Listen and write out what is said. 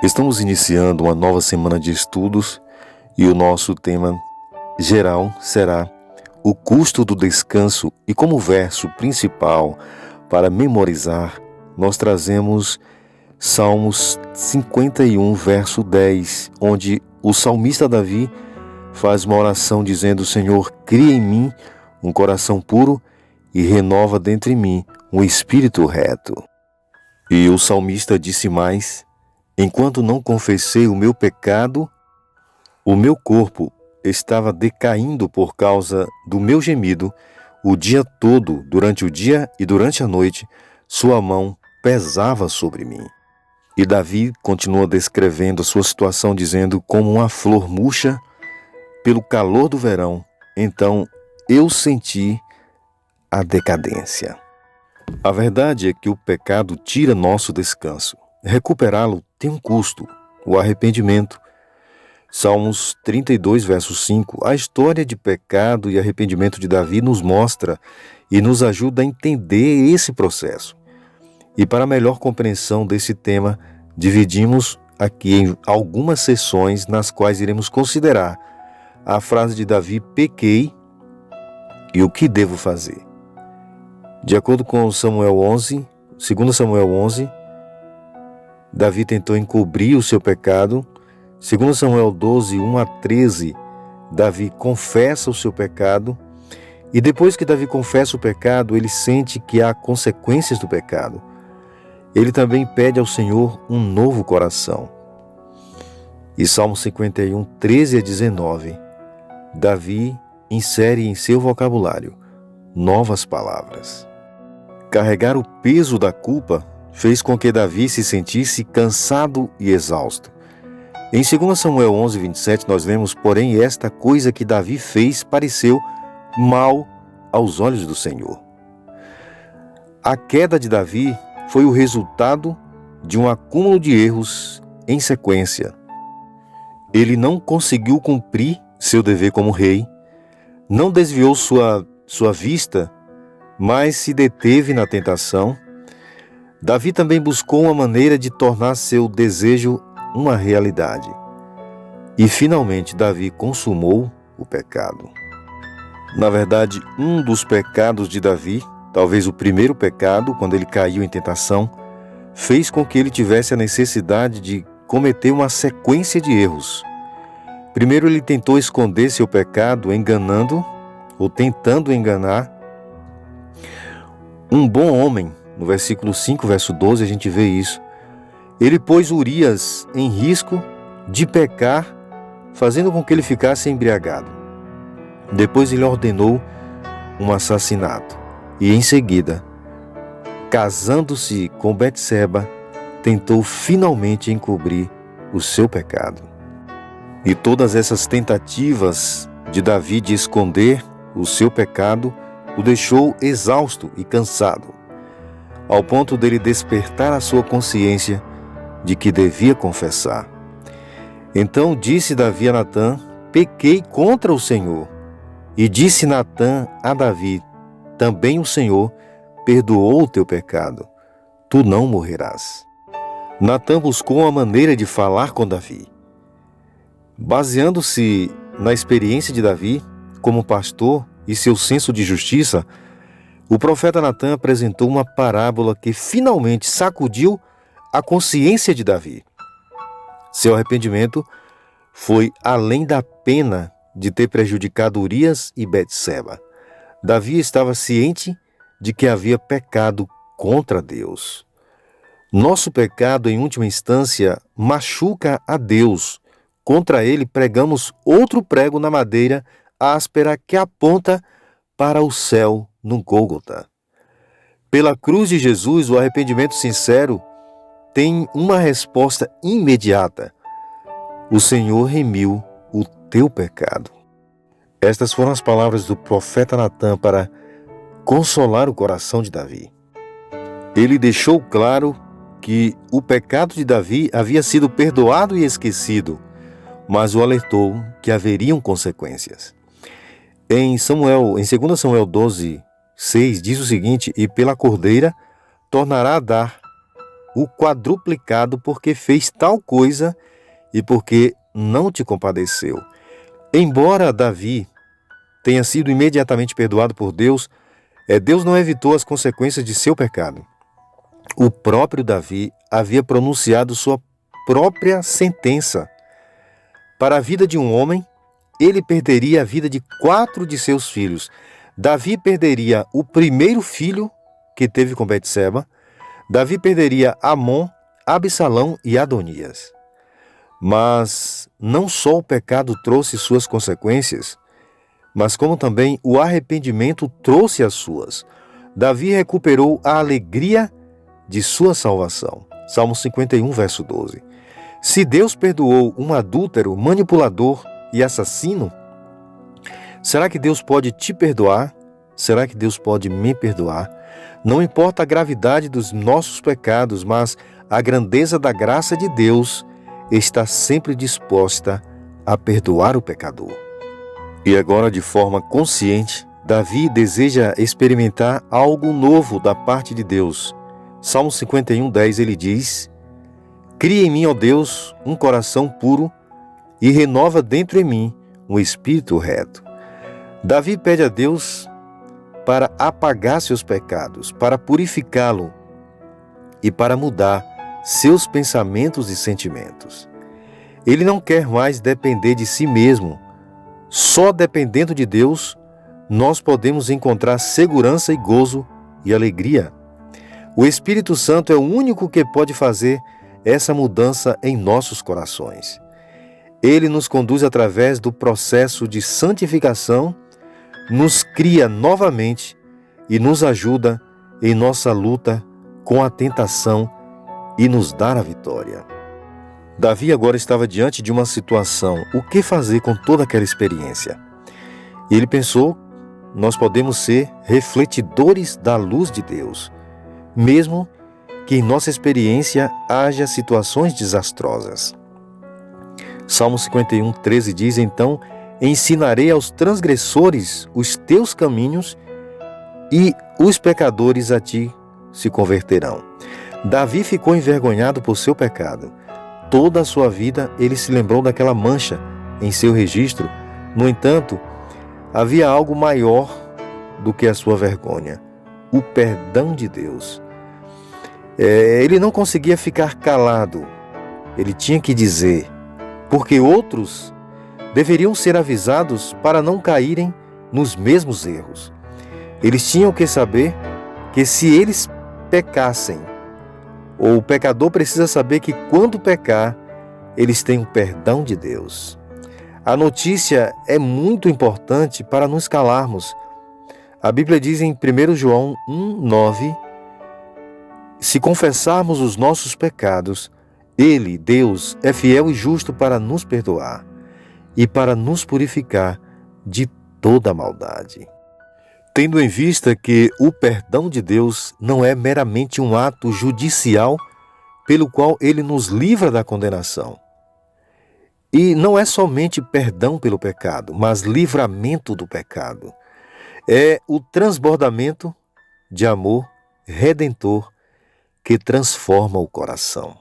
Estamos iniciando uma nova semana de estudos e o nosso tema geral será o custo do descanso, e como verso principal para memorizar, nós trazemos Salmos 51, verso 10, onde o salmista Davi faz uma oração dizendo: Senhor, cria em mim um coração puro e renova dentro de mim um espírito reto. E o salmista disse mais: enquanto não confessei o meu pecado, o meu corpo estava decaindo por causa do meu gemido o dia todo, durante o dia e durante a noite, sua mão pesava sobre mim. E Davi continua descrevendo a sua situação dizendo: como uma flor murcha pelo calor do verão, então eu senti a decadência. A verdade é que o pecado tira nosso descanso. Recuperá-lo tem um custo, o arrependimento. Salmos 32, verso 5, a história de pecado e arrependimento de Davi nos mostra e nos ajuda a entender esse processo. E para melhor compreensão desse tema, dividimos aqui em algumas sessões nas quais iremos considerar a frase de Davi: pequei e o que devo fazer. De acordo com Samuel 11, 2 Samuel 11, Davi tentou encobrir o seu pecado. 2 Samuel 12, 1 a 13, Davi confessa o seu pecado. E depois que Davi confessa o pecado, ele sente que há consequências do pecado. Ele também pede ao Senhor um novo coração. E Salmo 51, 13 a 19, Davi insere em seu vocabulário novas palavras. Carregar o peso da culpa fez com que Davi se sentisse cansado e exausto. Em 2 Samuel 11, 27, nós vemos: porém, esta coisa que Davi fez pareceu mal aos olhos do Senhor. A queda de Davi foi o resultado de um acúmulo de erros em sequência. Ele não conseguiu cumprir seu dever como rei, não desviou sua vista, mas se deteve na tentação. Davi também buscou uma maneira de tornar seu desejo uma realidade. E finalmente Davi consumou o pecado. Na verdade, um dos pecados de Davi, talvez o primeiro pecado, quando ele caiu em tentação, fez com que ele tivesse a necessidade de cometer uma sequência de erros. Primeiro, ele tentou esconder seu pecado enganando ou tentando enganar um bom homem. No versículo 5, verso 12, a gente vê isso. Ele pôs Urias em risco de pecar, fazendo com que ele ficasse embriagado. Depois ele ordenou um assassinato. E em seguida, casando-se com Betseba, tentou finalmente encobrir o seu pecado. E todas essas tentativas de Davi de esconder o seu pecado o deixou exausto e cansado, ao ponto dele despertar a sua consciência de que devia confessar. Então disse Davi a Natã: pequei contra o Senhor. E disse Natã a Davi: também o Senhor perdoou o teu pecado, tu não morrerás. Natã buscou uma maneira de falar com Davi. Baseando-se na experiência de Davi como pastor e seu senso de justiça, o profeta Natã apresentou uma parábola que finalmente sacudiu a consciência de Davi. Seu arrependimento foi além da pena de ter prejudicado Urias e Betseba. Davi estava ciente de que havia pecado contra Deus. Nosso pecado, em última instância, machuca a Deus. Contra ele pregamos outro prego na madeira áspera que aponta para o céu no Gólgota. Pela cruz de Jesus, o arrependimento sincero tem uma resposta imediata: o Senhor remiu o teu pecado. Estas foram as palavras do profeta Natã para consolar o coração de Davi. Ele deixou claro que o pecado de Davi havia sido perdoado e esquecido, mas o alertou que haveriam consequências. Em 2 Samuel 12, 6, diz o seguinte: e pela cordeira tornará a dar o quadruplicado porque fez tal coisa e porque não te compadeceu. Embora Davi tenha sido imediatamente perdoado por Deus, Deus não evitou as consequências de seu pecado. O próprio Davi havia pronunciado sua própria sentença. Para a vida de um homem, ele perderia a vida de 4 de seus filhos. Davi perderia o primeiro filho que teve com Betseba. Davi perderia Amon, Absalão e Adonias. Mas não só o pecado trouxe suas consequências, mas como também o arrependimento trouxe as suas. Davi recuperou a alegria de sua salvação. Salmo 51, verso 12. Se Deus perdoou um adúltero, manipulador e assassino, será que Deus pode te perdoar? Será que Deus pode me perdoar? Não importa a gravidade dos nossos pecados, mas a grandeza da graça de Deus está sempre disposta a perdoar o pecador. E agora, de forma consciente, Davi deseja experimentar algo novo da parte de Deus. Salmo 51, 10, ele diz: Cria em mim, ó Deus, um coração puro e renova dentro em mim um espírito reto. Davi pede a Deus para apagar seus pecados, para purificá-lo e para mudar seus pensamentos e sentimentos. Ele não quer mais depender de si mesmo. Só dependendo de Deus, nós podemos encontrar segurança e gozo e alegria. O Espírito Santo é o único que pode fazer essa mudança em nossos corações. Ele nos conduz através do processo de santificação, nos cria novamente e nos ajuda em nossa luta com a tentação e nos dá a vitória. Davi agora estava diante de uma situação. O que fazer com toda aquela experiência? E ele pensou: nós podemos ser refletidores da luz de Deus, mesmo que em nossa experiência haja situações desastrosas. Salmo 51, 13 diz: Então ensinarei aos transgressores os teus caminhos e os pecadores a ti se converterão. Davi ficou envergonhado por seu pecado. Toda a sua vida ele se lembrou daquela mancha em seu registro. No entanto, havia algo maior do que a sua vergonha: o perdão de Deus. Ele não conseguia ficar calado. Ele tinha que dizer, porque outros deveriam ser avisados para não caírem nos mesmos erros. Eles tinham que saber que se eles pecassem, ou o pecador precisa saber que quando pecar, eles têm o perdão de Deus. A notícia é muito importante para nos calarmos. A Bíblia diz em 1 João 1, 9, se confessarmos os nossos pecados, Ele, Deus, é fiel e justo para nos perdoar e para nos purificar de toda maldade. Tendo em vista que o perdão de Deus não é meramente um ato judicial pelo qual Ele nos livra da condenação. E não é somente perdão pelo pecado, mas livramento do pecado. É o transbordamento de amor redentor que transforma o coração.